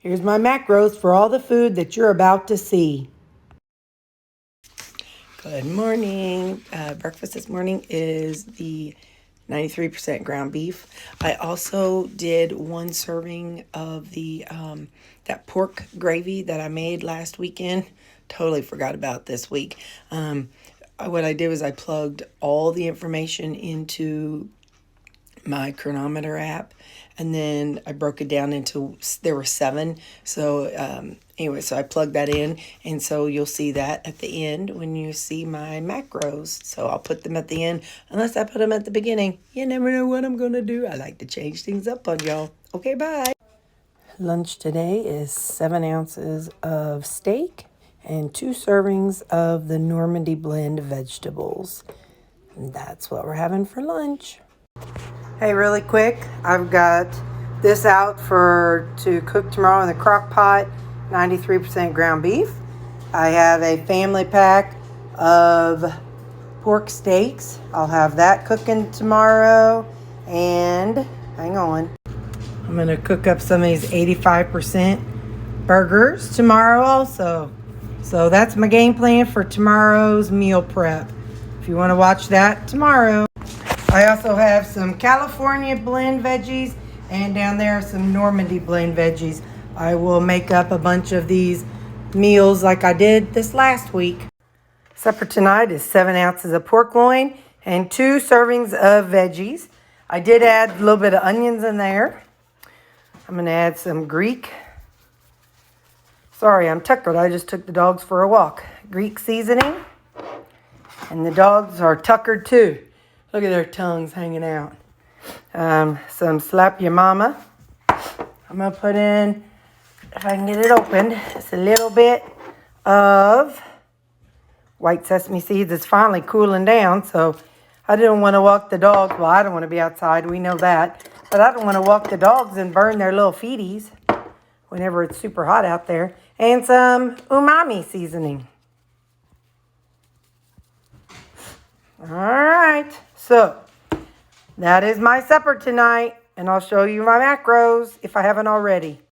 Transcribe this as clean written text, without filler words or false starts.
Here's my macros for all the food that you're about to see. Good morning. Breakfast this morning is the 93% ground beef. I also did one serving of the that pork gravy that I made last weekend. Totally forgot about this week. What I did was I plugged all the information into my Cronometer app, and then I broke it down into, there were 7. So anyway, so I plugged that in, and so you'll see that at the end when you see my macros. So I'll put them at the end, unless I put them at the beginning. You never know what I'm gonna do. I like to change things up on y'all. Okay, bye. Lunch today is 7 ounces of steak and 2 servings of the Normandy blend vegetables. And that's what we're having for lunch. Hey, really quick, I've got this out to cook tomorrow in the crock pot, 93% ground beef. I have a family pack of pork steaks. I'll have that cooking tomorrow. And hang on, I'm going to cook up some of these 85% burgers tomorrow also. So that's my game plan for tomorrow's meal prep. If you want to watch that tomorrow. I also have some California blend veggies, and down there some Normandy blend veggies. I will make up a bunch of these meals like I did this last week. Supper tonight is 7 ounces of pork loin and 2 servings of veggies. I did add a little bit of onions in there. I'm going to add some Greek. Sorry, I'm tuckered. I just took the dogs for a walk. Greek seasoning. And the dogs are tuckered too. Look at their tongues hanging out. Some Slap Your Mama. I'm going to put in, if I can get it open, just a little bit of white sesame seeds. It's finally cooling down, so I didn't want to walk the dogs. Well, I don't want to be outside. We know that. But I don't want to walk the dogs and burn their little feeties whenever it's super hot out there. And some umami seasoning. All right, so that is my supper tonight, and I'll show you my macros if I haven't already.